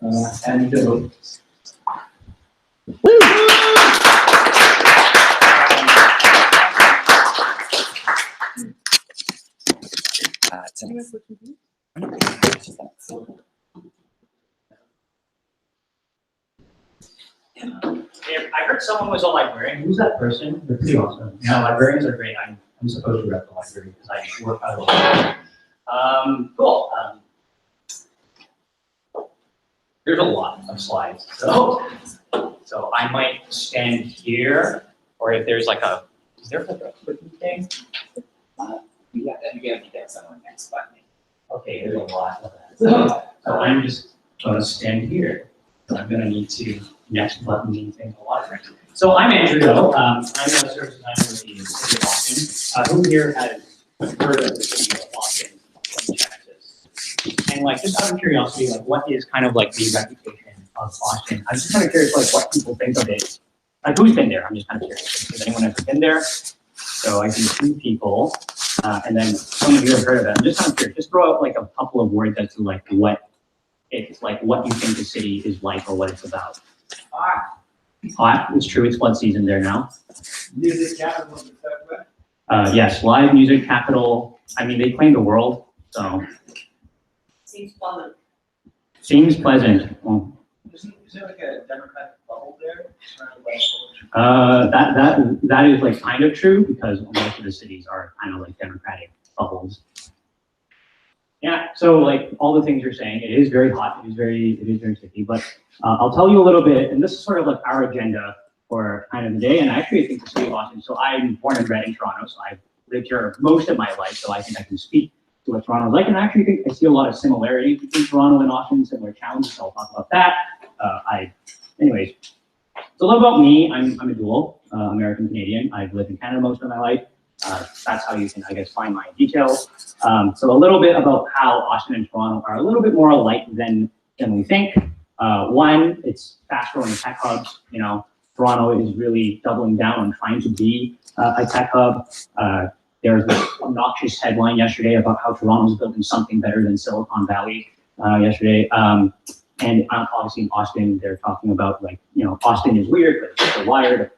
And the I heard someone was a librarian. Who's that person? They're pretty awesome. No, librarians are great. I'm supposed to rep the library because I work out of the library. Cool. There's a lot of slides, so I might stand here, or if there's like a, is there like a clicking thing? Yeah, then you have to get someone next button. Okay, there's a lot of that. So I'm just going to stand here. So I'm going to need to next button anything a lot. So I'm Andrew, though. I'm a service designer with the City of Austin. Who here has heard of the City of Austin in Texas? And like, just out of curiosity, like, what is kind of like the reputation of Austin? I'm just kind of curious, like, what people think of it. Like, who's been there? I'm just kind of curious. Has anyone ever been there? So I see 2 people, and then some of you have heard of it. I'm just kind of curious. Just throw out like a couple of words as to like what it's like, what you think the city is like, or what it's about. Hot. It's true. It's flood season there now. Music capital of the Southwest. Yes, live music capital. I mean, they claim the world, so. Seems pleasant. Seems pleasant. Well, Is there like a Democratic bubble there? Surrounded by that is like kind of true because most of the cities are kind of like Democratic bubbles. Yeah, so like all the things you're saying, it is very hot, it is very sticky, but I'll tell you a little bit, and this is sort of like our agenda for kind of the day, and I actually think the city of Austin, so I'm born and bred in Toronto, so I've lived here most of my life, so I think I can speak to what Toronto is like, and I actually think I see a lot of similarities between Toronto and Austin, similar challenges, so I'll talk about that. Anyways, so a little about me, I'm a dual, American-Canadian. I've lived in Canada most of my life. That's how you can, I guess, find my details. So a little bit about how Austin and Toronto are a little bit more alike than we think. One, it's fast-growing tech hubs. You know, Toronto is really doubling down on trying to be a tech hub. There was this obnoxious headline yesterday about how Toronto's building something better than Silicon Valley yesterday. And obviously in Austin, they're talking about like, you know, Austin is weird, but it's also wired.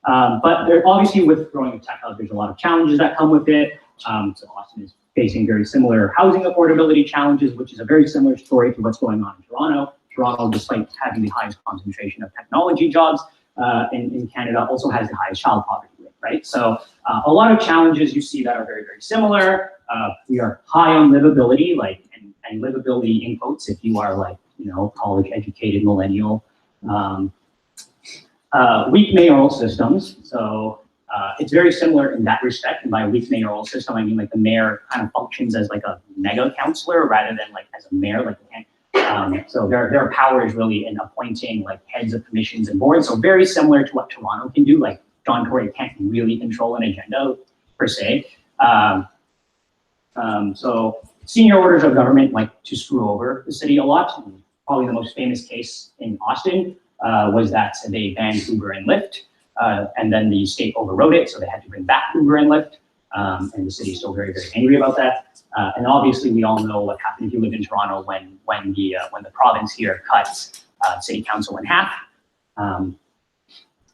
But there, obviously with growing a tech hub, there's a lot of challenges that come with it. So Austin is facing very similar housing affordability challenges, which is a very similar story to what's going on in Toronto. Toronto, despite having the highest concentration of technology jobs in Canada, also has the highest child poverty rate, right? So a lot of challenges you see that are very, very similar. We are high on livability, like, and livability in quotes if you are like, you know, college educated millennial. Weak mayoral systems. So it's very similar in that respect. And by a weak mayoral system, I mean like the mayor kind of functions as like a mega councillor rather than like as a mayor. Like so their power is really in appointing like heads of commissions and boards. So very similar to what Toronto can do. Like John Tory can't really control an agenda per se. So senior orders of government like to screw over the city a lot. Probably the most famous case in Austin was that they banned Uber and Lyft, and then the state overrode it, so they had to bring back Uber and Lyft, and the city is still very, very angry about that. And obviously, we all know what happened if you live in Toronto when the province here cut city council in half.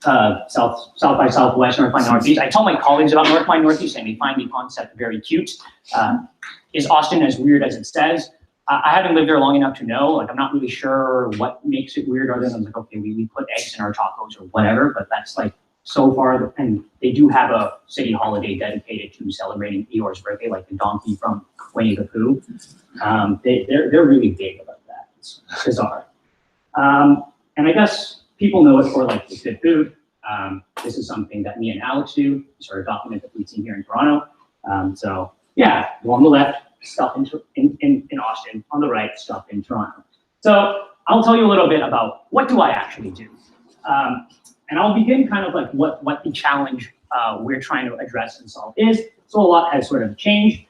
South by Southwest, North by Northeast. I tell my colleagues about North by Northeast, and they find the concept very cute. Is Austin as weird as it says? I haven't lived there long enough to know. Like, I'm not really sure what makes it weird other than like, okay, we put eggs in our tacos or whatever, but that's like so far. And they do have a city holiday dedicated to celebrating Eeyore's birthday, like the donkey from Winnie the Pooh. They're really big about that. It's bizarre. And I guess people know it for like the good food. This is something that me and Alex do, sort of document the food scene here in Toronto. So yeah, on the left, stuff in Austin, on the right, stuff in Toronto. So I'll tell you a little bit about what do I actually do. And I'll begin kind of like what the challenge we're trying to address and solve is. So a lot has sort of changed.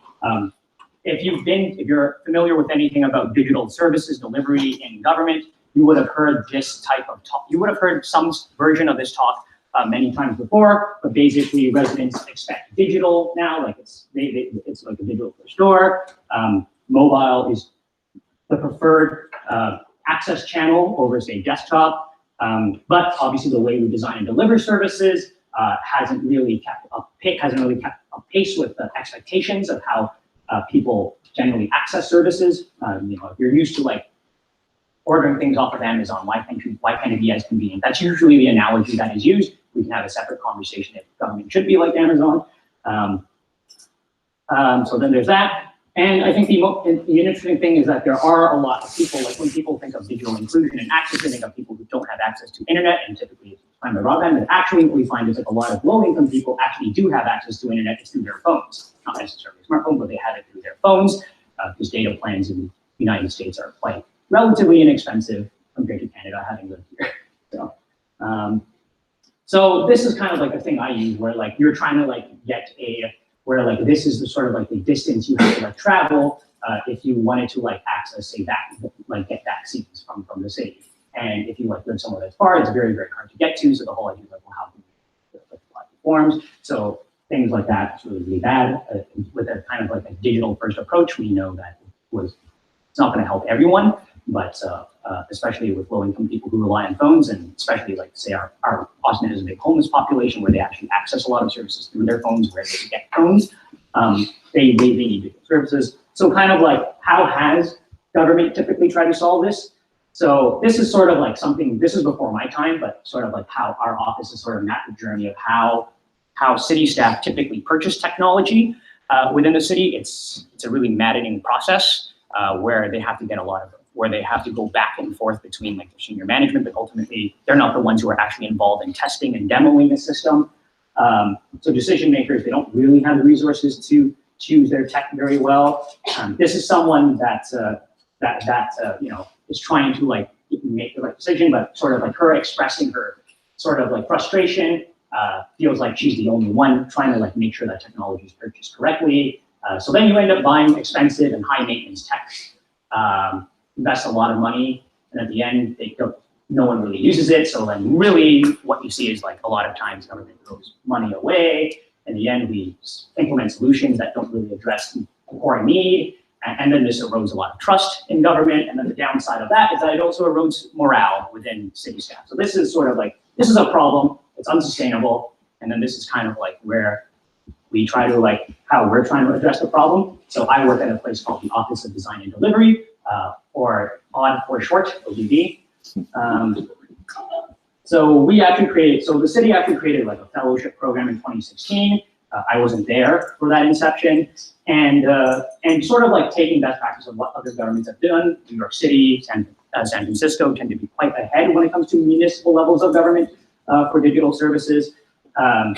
If you're familiar with anything about digital services delivery in government, you would have heard this type of talk. You would have heard some version of this talk many times before, but basically residents expect digital now, like it's like a digital first door. Mobile is the preferred access channel over, say, desktop. But obviously, the way we design and deliver services hasn't really kept up pace with the expectations of how people generally access services. If you're used to like ordering things off of Amazon, why can't it be as convenient? That's usually the analogy that is used. We can have a separate conversation if government should be like Amazon. So then there's that. And I think the interesting thing is that there are a lot of people, like when people think of digital inclusion and access, they think of people who don't have access to internet, and typically it's primary broadband. But actually what we find is like a lot of low-income people actually do have access to internet. It's through their phones, not necessarily a smartphone, but they have it through their phones, because data plans in the United States are quite relatively inexpensive compared to Canada, having lived here. So this is kind of like a thing I use where like you're trying to like get where like this is the sort of like the distance you have to like travel if you wanted to like access, say, get vaccines from the city. And if you like live somewhere that's far, it's very, very hard to get to. So the whole idea is like, well, how can we apply forms? So things like that is really, really bad. With a kind of like a digital first approach, we know that it's not going to help everyone, but especially with low-income people who rely on phones, and especially like say our Austin has a big homeless population where they actually access a lot of services through their phones, where they get phones. They need digital services. So kind of like how has government typically tried to solve this? So this is sort of like something, this is before my time, but sort of like how our office has sort of mapped the journey of how city staff typically purchase technology within the city. It's a really maddening process where they have to get where they have to go back and forth between like their senior management, but ultimately they're not the ones who are actually involved in testing and demoing the system. So decision makers, they don't really have the resources to choose their tech very well. This is someone that is trying to like make the right decision, but sort of like her expressing her sort of like frustration, feels like she's the only one trying to like make sure that technology is purchased correctly. So then you end up buying expensive and high maintenance tech, invest a lot of money, and at the end, no one really uses it. So then really what you see is like a lot of times government throws money away. In the end, we implement solutions that don't really address the core need. And then this erodes a lot of trust in government. And then the downside of that is that it also erodes morale within city staff. So this is sort of like, this is a problem, it's unsustainable. And then this is kind of like where we try to like, how we're trying to address the problem. So I work at a place called the Office of Design and Delivery, or ODD for short, ODD. So the city actually created like a fellowship program in 2016. I wasn't there for that inception, and sort of like taking best practice of what other governments have done. New York City, San Francisco tend to be quite ahead when it comes to municipal levels of government for digital services.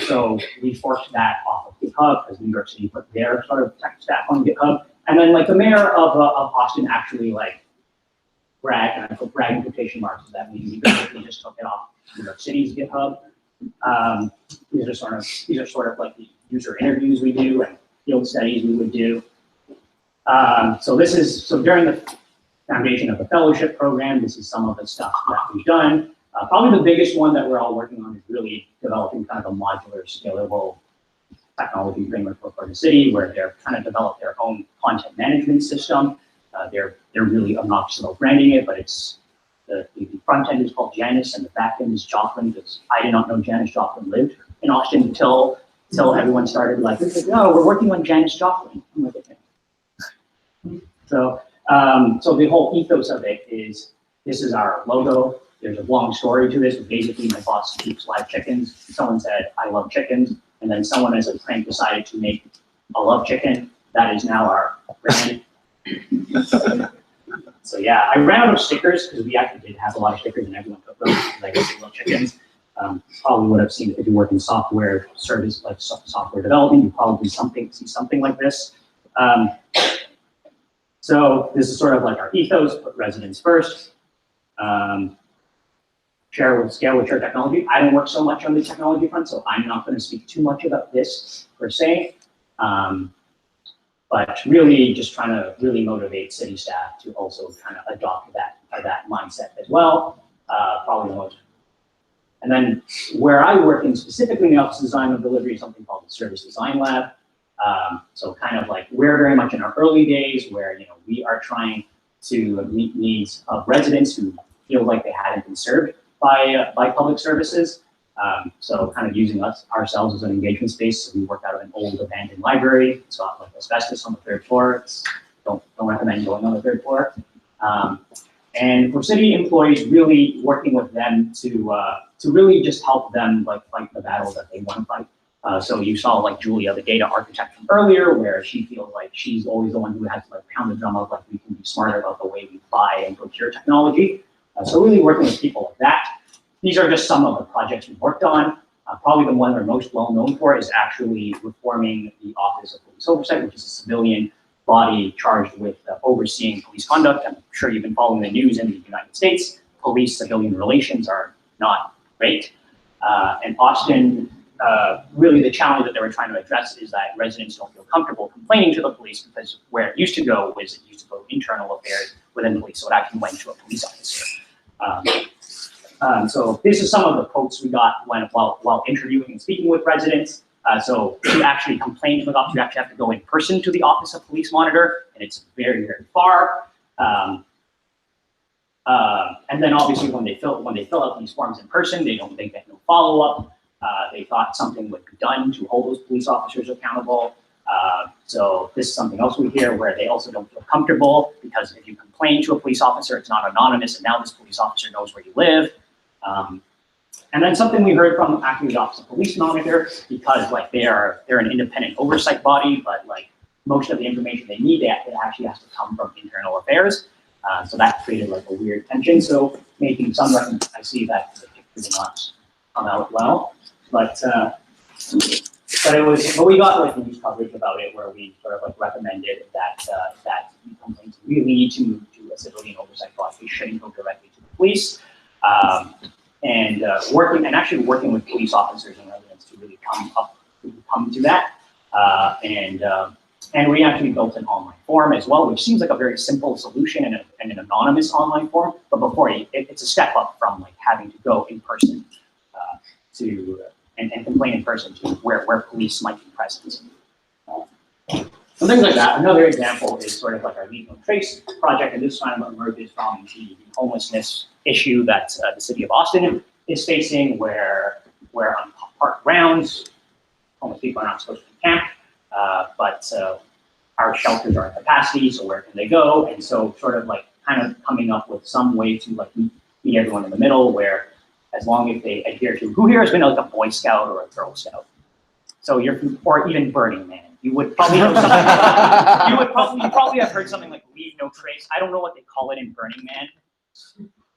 So we forked that off of GitHub because New York City put their sort of tech stack on GitHub, and then like the mayor of Austin actually like bragged, and I put brag in quotation marks, that we basically just took it off New York City's GitHub. These are sort of like the user interviews we do and field studies we would do. So during the foundation of the fellowship program, this is some of the stuff that we've done. Probably the biggest one that we're all working on is really developing kind of a modular, scalable technology framework for the city, where they're trying to develop their own content management system. They're really obnoxious about branding it, but it's the front end is called Janice and the back end is Joplin, because I did not know Janice Joplin lived in Austin until everyone started like, oh, we're working on Janice Joplin. I'm like, okay. So the whole ethos of it is, this is our logo. There's a long story to this. Basically, my boss keeps live chickens. Someone said, I love chickens. And then someone as a prank decided to make a love chicken. That is now our brand. So yeah, I ran out of stickers because we actually did have a lot of stickers and everyone took them. Like I love chickens. Probably would have seen if you work in software service, like software development, you probably see something like this. So this is sort of like our ethos, put residents first. Scale with share technology. I don't work so much on the technology front, so I'm not going to speak too much about this per se. But really just trying to really motivate city staff to also kind of adopt that mindset as well. Probably the most. And then where I work in specifically in the Office of Design and Delivery is something called the Service Design Lab. So kind of like we're very much in our early days where we are trying to meet needs of residents who feel like they hadn't been served by public services. So kind of using ourselves as an engagement space. So we worked out of an old abandoned library. It's got like asbestos on the 3rd floor. Don't recommend going on the 3rd floor. And for city employees, really working with them to really just help them like fight the battles that they want to fight. So you saw like Julia, the data architect from earlier, where she feels like she's always the one who has to like pound the drum of like we can be smarter about the way we buy and procure technology. So really working with people like that. These are just some of the projects we worked on. Probably the one we're most well known for is actually reforming the Office of Police Oversight, which is a civilian body charged with overseeing police conduct. I'm sure you've been following the news in the United States. Police-civilian relations are not great. And Austin, really the challenge that they were trying to address is that residents don't feel comfortable complaining to the police because where it used to go was it used to go internal affairs within the police, so it actually went to a police officer. So this is some of the quotes we got while interviewing and speaking with residents. So to actually complain to the officer, you actually have to go in person to the Office of Police Monitor, and it's very, very far. And then obviously when they fill out these forms in person, they get no follow-up. They thought something would be done to hold those police officers accountable. So this is something else we hear where they also don't feel comfortable because if you complain to a police officer, it's not anonymous, and now this police officer knows where you live. And then something we heard from actually the Office of Police Monitor, because like they're an independent oversight body, but like most of the information they need, it actually has to come from internal affairs. So that created like a weird tension. So making some I see that the picture did not come out well, but we got like news coverage about it where we sort of like recommended that complaints really need to move to a civilian oversight body. They shouldn't go directly to the police. And actually working with police officers and residents to really come to that. And we actually built an online form as well, which seems like a very simple solution and an anonymous online form. But before it's a step up from like having to go in person and complain in person to where police might be present. So things like that. Another example is sort of like our Leave No Trace project, and this kind of emerges from the homelessness issue that the city of Austin is facing, where on park grounds, homeless people are not supposed to camp, but our shelters are at capacity, so where can they go? And so sort of like kind of coming up with some way to like meet everyone in the middle, where as long as they adhere to, who here has been like a Boy Scout or a Girl Scout? So or even Burning Man. You would probably know something. You probably have heard something like Leave No Trace. I don't know what they call it in Burning Man.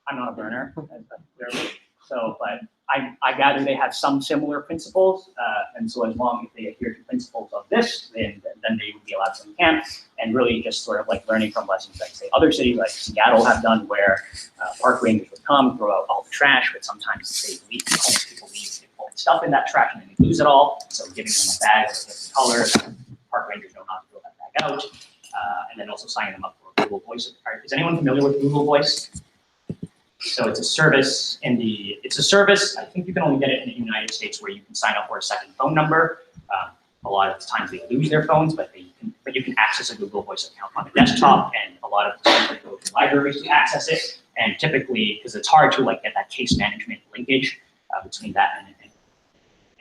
I'm not a burner, clearly. So, but I gather they have some similar principles, and so as long as they adhere to principles of this, then they would be allowed to camp, and really just sort of like learning from lessons that say other cities like Seattle have done, where park rangers would come, throw out all the trash, but sometimes they leave, homeless people leave stuff in that trash and then they lose it all. So giving them a bag with different color, park rangers know not to throw that bag out, and then also signing them up for Google Voice. Is anyone familiar with Google Voice? So it's a service I think you can only get it in the United States, where you can sign up for a second phone number. A lot of times they lose their phones, but you can access a Google Voice account on a desktop, and a lot of times they go to libraries to access it. And typically, because it's hard to like get that case management linkage between that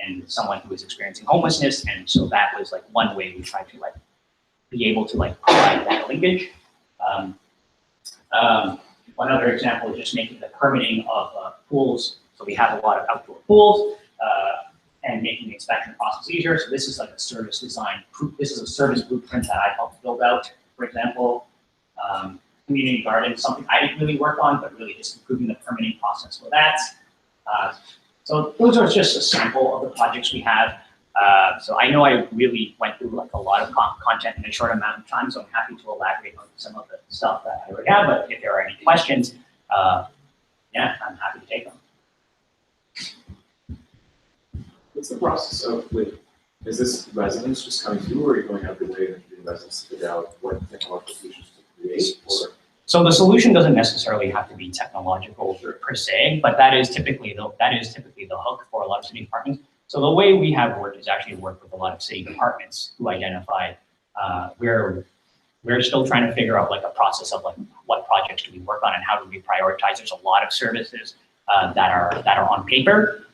and someone who is experiencing homelessness, and so that was like one way we tried to like be able to like provide that linkage. One other example is just making the permitting of pools. So we have a lot of outdoor pools, and making the inspection process easier. So this is like a service design. This is a service blueprint that I helped build out. For example, community gardens, something I didn't really work on, but really just improving the permitting process for that. So those are just a sample of the projects we have. So I know I really went through like a lot of content in a short amount of time, so I'm happy to elaborate on some of the stuff that I already have, but if there are any questions, yeah, I'm happy to take them. What's the process of is this residents just coming to you, or are you going out of your way and interviewing residents to figure out what technological solutions to create? Or? So the solution doesn't necessarily have to be technological per se, but that is typically the hook for a lot of city departments. So the way we have worked is actually work with a lot of city departments who identify where we're still trying to figure out like a process of like what projects do we work on and how do we prioritize. There's a lot of services that are on paper,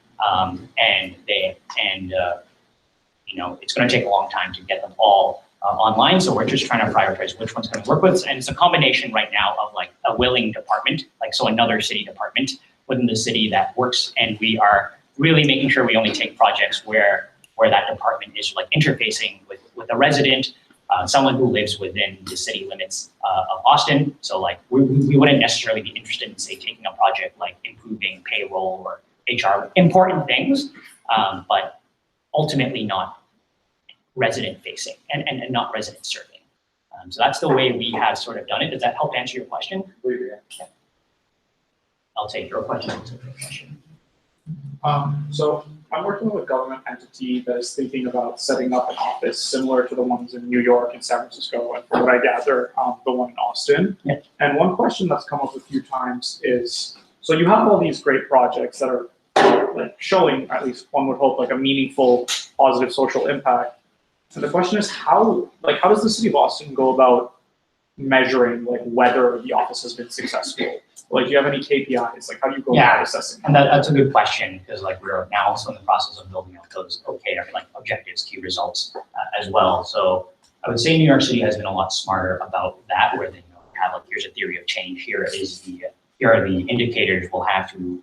you know, it's going to take a long time to get them all online. So we're just trying to prioritize which one's going to work with. And it's a combination right now of like a willing department, like so another city department within the city that works, and we are really making sure we only take projects where that department is like interfacing with a resident, someone who lives within the city limits of Austin. So like we wouldn't necessarily be interested in say taking a project like improving payroll or HR, important things, but ultimately not resident facing and not resident serving. So that's the way we have sort of done it. Does that help answer your question? Yeah. I'll take your question. So I'm working with a government entity that is thinking about setting up an office similar to the ones in New York and San Francisco, and from what I gather, the one in Austin. Yeah. And one question that's come up a few times is, so you have all these great projects that are like showing, at least one would hope, like a meaningful, positive social impact. And the question is how does the city of Austin go about measuring like whether the office has been successful? Like, do you have any KPIs? Like, how do you go about assessing that? And that's a good question, because like we're now also in the process of building out those OKR, like objectives, key results as well. So I would say New York City has been a lot smarter about that, where they have like, here's a theory of change. Here are the indicators we'll have to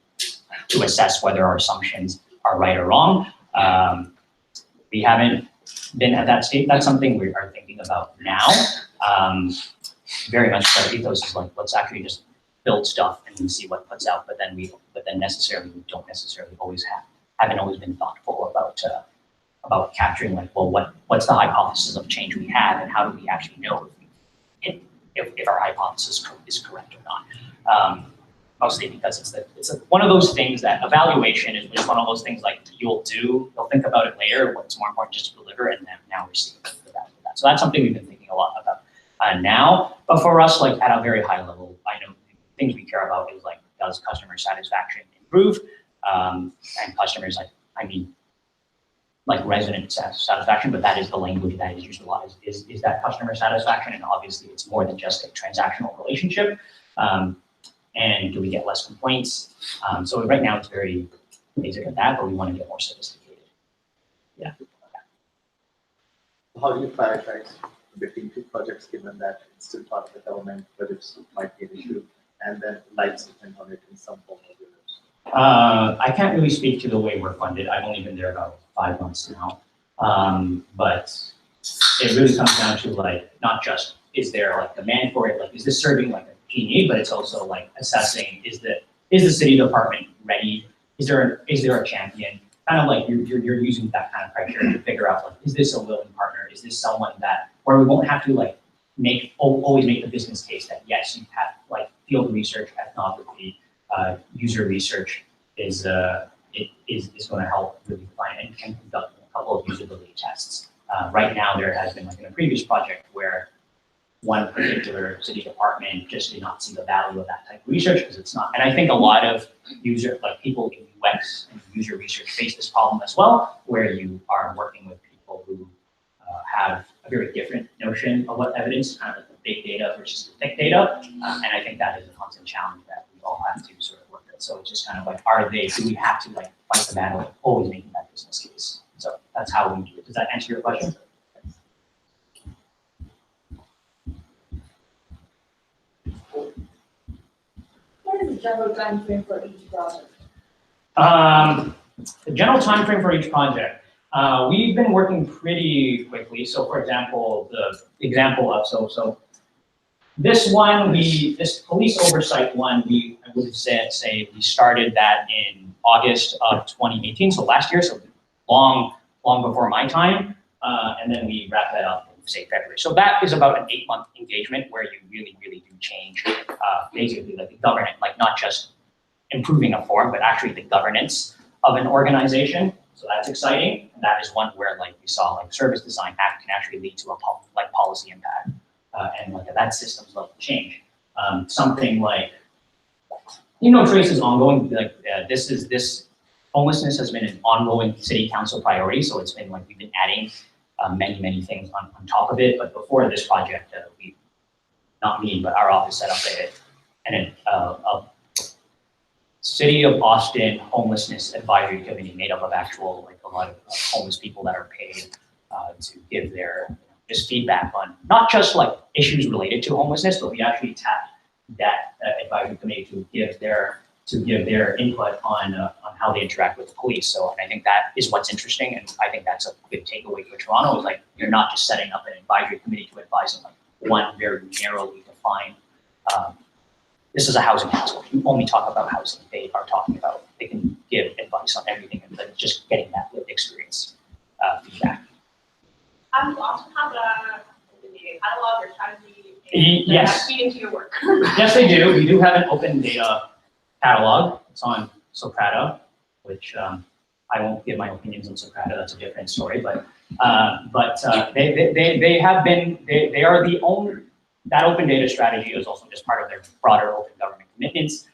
assess whether our assumptions are right or wrong. We haven't been at that state. That's something we are thinking about now. Very much our ethos is like, let's actually just build stuff and see what puts out. But then we don't necessarily haven't always been thoughtful about capturing like, well, what's the hypothesis of change we have, and how do we actually know if our hypothesis is correct or not? Mostly because it's one of those things that evaluation is one of those things like you'll think about it later. What's more important just to deliver, and then now we're seeing the value of that. So that's something we've been thinking a lot about now. But for us, like at a very high level, I know things we care about is like, does customer satisfaction improve? And customers, like resident satisfaction, but that is the language that is utilized, is that customer satisfaction. And obviously it's more than just a transactional relationship. And do we get less complaints? So right now it's very basic at that, but we want to get more sophisticated. Yeah. How do you prioritize between two projects, given that it's still part of the government, but it might be an issue, and then lights depend on it in some form or other? I can't really speak to the way we're funded. I've only been there about 5 months now. But it really comes down to like, not just, is there like demand for it? Like, is this serving like a key need, but it's also like assessing, is the city department ready? Is there a champion? Kind of like you're using that kind of criteria to figure out like, is this a willing partner? Is this someone where we won't have to like always make the business case that yes, you have like field research, ethnography, user research is going to help really find and conduct a couple of usability tests. Right now, there has been like in a previous project where one particular city department just did not see the value of that type of research because it's not. And I think a lot of people in UX and user research face this problem as well, where you are working with people who have a very different notion of what evidence, kind of like the big data versus the thick data. And I think that is a constant challenge that we all have to sort of work with. So it's just kind of like, do we have to like fight the battle of always making that business case? So that's how we do it. Does that answer your question? What is the general time frame for each project? The general time frame for each project. We've been working pretty quickly. So for example, the example of, so this one, this police oversight one, I would say we started that in August of 2018, so last year, so long before my time, and then we wrapped that up in, say, February. So that is about an 8-month engagement where you really, really do change, basically like the governance, like not just improving a form, but actually the governance of an organization. So that's exciting, and that is one where like we saw like service design can actually lead to a policy impact, and like that systems level change. Something like, Trace is ongoing. Like this homelessness has been an ongoing city council priority. So it's been like we've been adding many things on top of it. But before this project, not me, but our office set up a City of Austin Homelessness Advisory Committee made up of actual, like a lot of homeless people that are paid to give their just feedback on not just like issues related to homelessness, but we actually tapped that advisory committee to give their input on how they interact with the police. So I think that is what's interesting, and I think that's a good takeaway for Toronto. Is like you're not just setting up an advisory committee to advise on like one very narrowly defined. This is a housing council. You only talk about housing. They are talking about. They can give advice on everything, and but just getting that lived experience feedback. You also have a catalog or strategy. Yes. Feed into your work. Yes, they do. We do have an open data catalog. It's on Socrata, which I won't give my opinions on Socrata. That's a different story. But they have been. They are the only. That open data strategy is also just part of their broader open government commitments.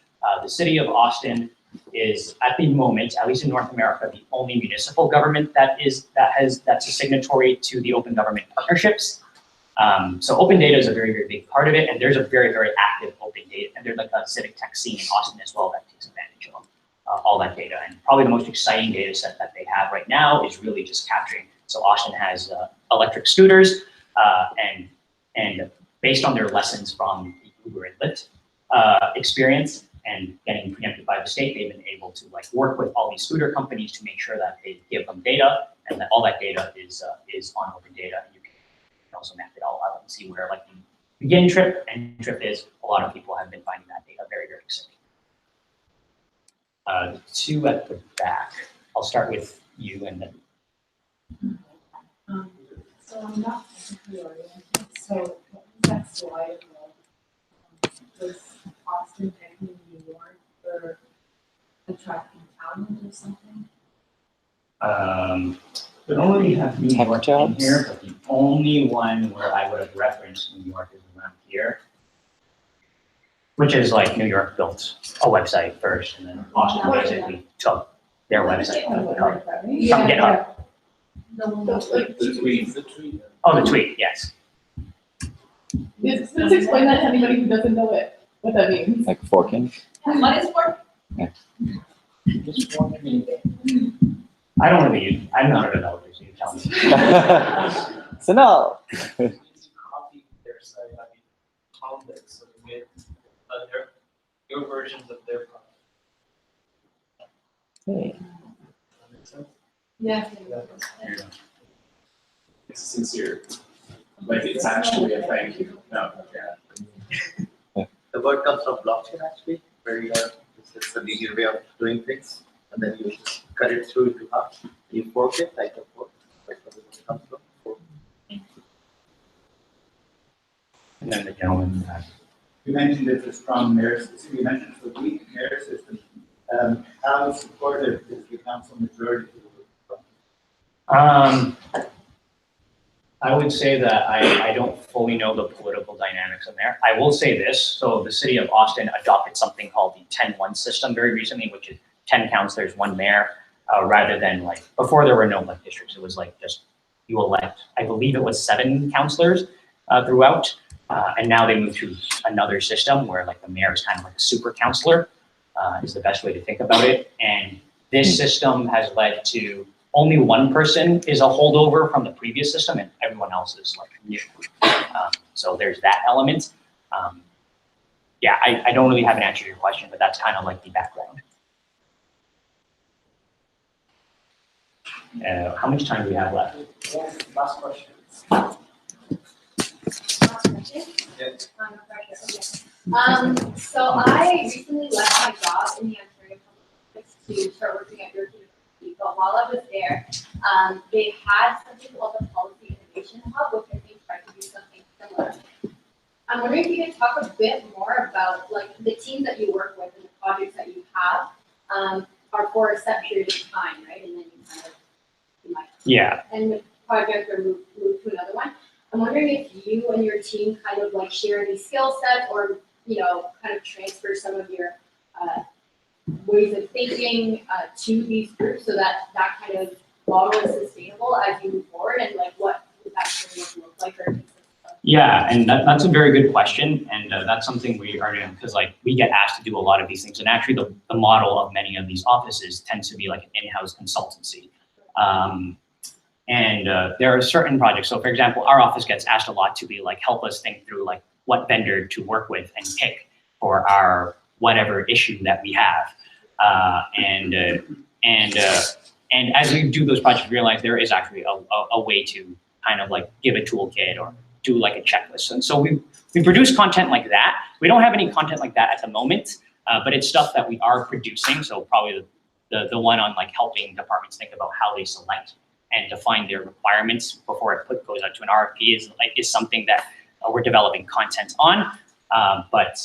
The city of Austin is at the moment, at least in North America, the only municipal government that's a signatory to the open government partnerships. So open data is a very big part of it, and there's a very active open data, and there's like a civic tech scene in Austin as well that takes advantage of all that data. And probably the most exciting data set that they have right now is really just capturing. So Austin has electric scooters, and based on their lessons from the Uber and Lyft experience and getting preempted by the state, they've been able to like work with all these scooter companies to make sure that they give them data, and that all that data is on open data. And you can also map it all out and see where like the begin trip and end trip is. A lot of people have been finding that data very exciting. Two at the back. I'll start with you and then. So I'm not technically oriented, so what was that slide about? Was Austin picking New York for attracting talent or something? We don't really have New Tech York in jobs? here, but the only one where I would have referenced New York is around here, which is like New York built a website first, and then Austin basically took their website from GitHub. The tweet. Oh, the tweet, yes. Let's explain that to anybody who doesn't know what that means. Like forking? What is for? I don't really use, I'm not a developer, so you tell me. So no. Copy their site, I mean, found it, so you get your versions of their product. Hey. Does that make sense? Yeah. It's sincere. Like it's actually a thank you. No, yeah. The word comes from blockchain actually, where you have, it's a linear way of doing things, and then you just cut it through into half. You fork it, like a fork. That's where it comes from. Fork. And then the gentleman. You mentioned it's a strong mayor system. You mentioned it's a weak mayor system. How supportive is the council majority? I would say that I don't fully know the political dynamics in there. I will say this, so the city of Austin adopted something called the 10-1 system very recently, which is 10 councilors, 1 mayor, rather than like, before there were no like districts, it was like just you elect, I believe it was 7 councilors throughout, and now they moved to another system where like the mayor is kind of like a super councilor, is the best way to think about it. And this system has led to only one person is a holdover from the previous system, and everyone else is like new. So there's that element. Yeah, I don't really have an answer to your question, but that's kind of like the background. How much time do we have left? Last question. Last question? Yes. Okay. So I recently left my job in the Ontario Public Service to start working at your university, but while I was there, they had something called the Policy Innovation Hub, which I think tried to do something similar. I'm wondering if you could talk a bit more about like the team that you work with and the projects that you have are for a set period of time, right? And then you might end the project or move to another one. I'm wondering if you and your team kind of like share any skill sets or, you know, kind of transfer some of your ways of thinking to these groups so that that kind of model is sustainable as you move forward, and like what would that really look like or consist of? Yeah, and that's a very good question, and that's something we are doing because like we get asked to do a lot of these things, and actually the model of many of these offices tends to be like an in-house consultancy. There are certain projects. So for example, our office gets asked a lot to be like, help us think through like what vendor to work with and pick for our whatever issue that we have. And as we do those projects, we realize there is actually a way to kind of like give a toolkit or do like a checklist. And so we produce content like that. We don't have any content like that at the moment, but it's stuff that we are producing. So probably the one on like helping departments think about how they select and define their requirements before it goes out to an RFP is something that we're developing content on. But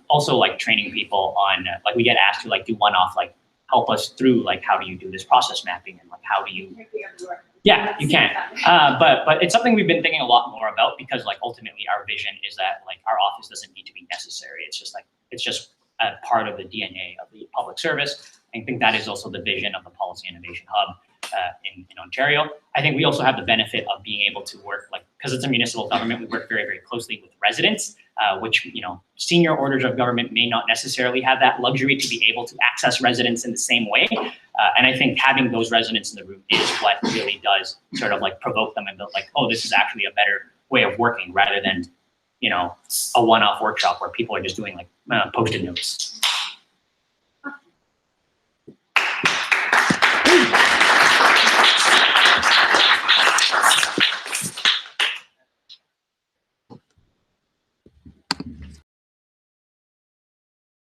also like training people on like we get asked to like do one-off like help us through like how do you do this process mapping and like how do you yeah you can but it's something we've been thinking a lot more about because like ultimately our vision is that like our office doesn't need to be necessary. It's just a part of the DNA of the public service. I think that is also the vision of the Policy Innovation Hub in Ontario. I think we also have the benefit of being able to work like, because it's a municipal government, we work very, very closely with residents, which, senior orders of government may not necessarily have that luxury to be able to access residents in the same way. And I think having those residents in the room is what really does sort of like provoke them and be like, oh, this is actually a better way of working rather than, a one-off workshop where people are just doing like Post-it notes.